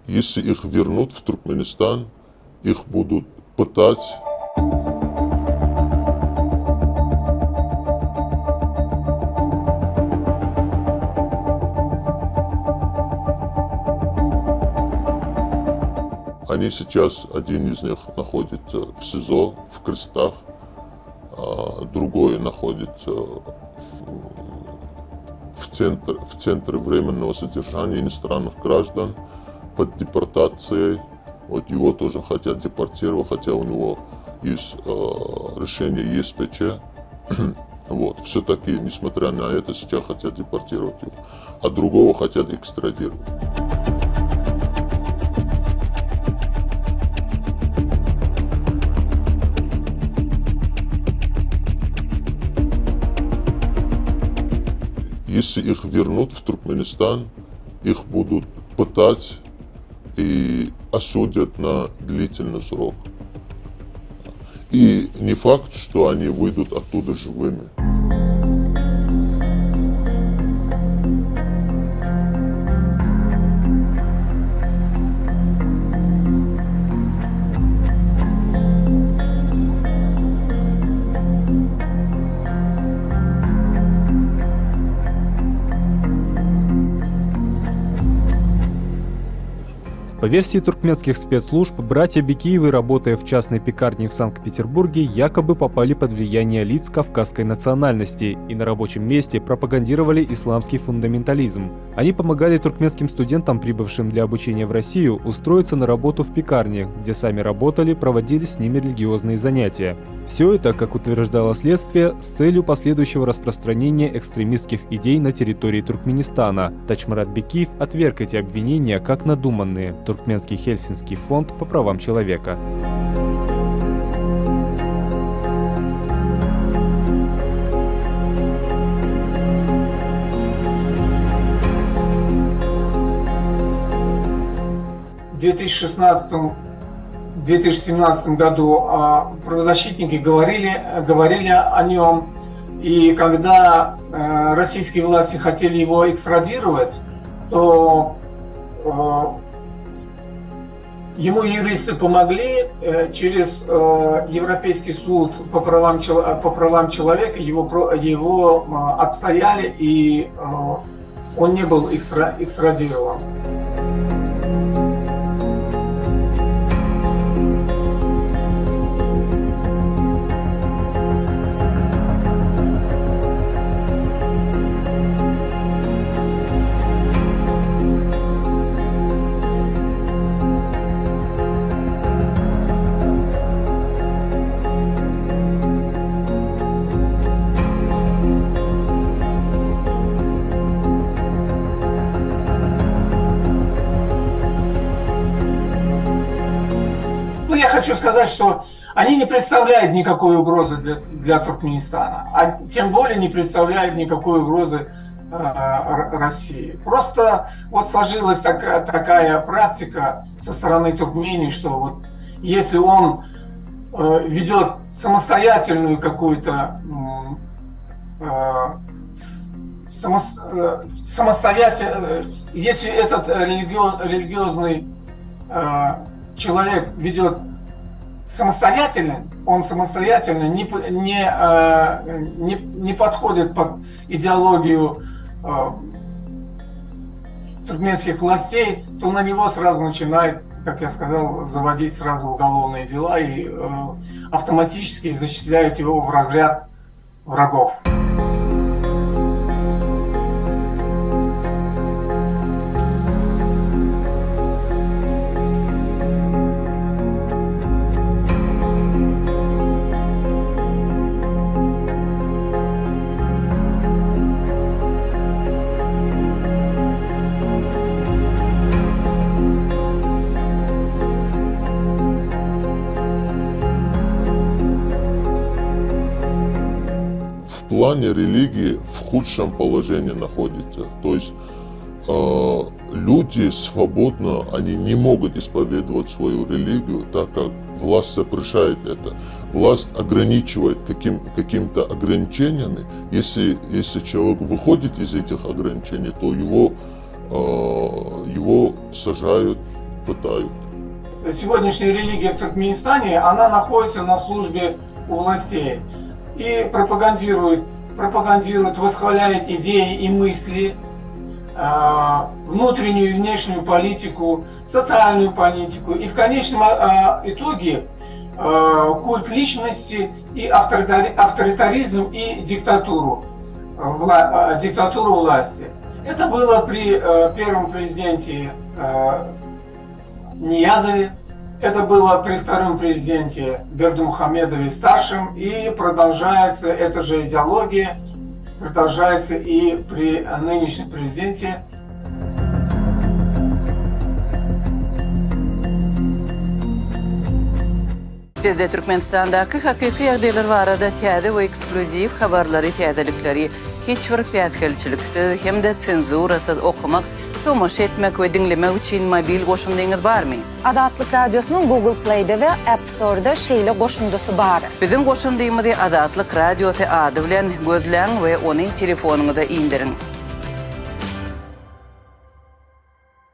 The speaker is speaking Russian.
Если их вернут в Туркменистан, их будут пытать. Они сейчас, один из них находится в СИЗО, в Крестах, а другой находится в центре временного содержания иностранных граждан под депортацией. Вот его тоже хотят депортировать, хотя у него есть решение ЕСПЧ. Вот, все-таки, несмотря на это, сейчас хотят депортировать его, а другого хотят экстрадировать. Если их вернут в Туркменистан, их будут пытать и осудят на длительный срок. И не факт, что они выйдут оттуда живыми. По версии туркменских спецслужб, братья Бекиевы, работая в частной пекарне в Санкт-Петербурге, якобы попали под влияние лиц кавказской национальности и на рабочем месте пропагандировали исламский фундаментализм. Они помогали туркменским студентам, прибывшим для обучения в Россию, устроиться на работу в пекарне, где сами работали, проводили с ними религиозные занятия. Все это, как утверждало следствие, с целью последующего распространения экстремистских идей на территории Туркменистана. Тачмурат Бекиев отверг эти обвинения как надуманные. Туркменский Хельсинский фонд по правам человека. В 2017 году правозащитники говорили о нем, и когда российские власти хотели его экстрадировать, то ему юристы помогли через Европейский суд по правам человека, его отстояли, и он не был экстрадирован. Я хочу сказать, что они не представляют никакой угрозы для Туркменистана, а тем более не представляют никакой угрозы России. Просто вот сложилась такая практика со стороны Туркмении, что вот если он ведет самостоятельную какую-то если этот религиозный человек ведет самостоятельно, он самостоятельно не подходит под идеологию туркменских властей, то на него сразу начинает, как я сказал, заводить сразу уголовные дела и автоматически зачисляют его в разряд врагов. В плане религии в худшем положении находится. То есть люди свободно, они не могут исповедовать свою религию, так как власть запрещает это. Власть ограничивает какими-то ограничениями. Если человек выходит из этих ограничений, то его сажают пытают. Сегодняшняя религия в Туркменистане, она находится на службе у властей и пропагандирует, восхваляет идеи и мысли, внутреннюю и внешнюю политику, социальную политику и в конечном итоге культ личности и авторитаризм и диктатуру власти. Это было при первом президенте Ниязове, это было при втором президенте Бердымухамедове старшем, и продолжается эта же идеология, продолжается и при нынешнем президенте. Bizde Türkmenistandaki hakiki ýagdaýlar barada täze we ekskluziw habarlary täzelikleri hiç bir pätkelçiliksiz hem-de senzurasyz okumak, tomaşa etmek we dinlemek üçin mobil goşumdyňyz barmy? Azatlyk Radiosynyň Google Play'de we App Store'da şeýle goşumdysy bar. Bizim goşumdyňyzy Azatlyk Radiosy ady bilen gözläň we ony telefonuňyza indirin.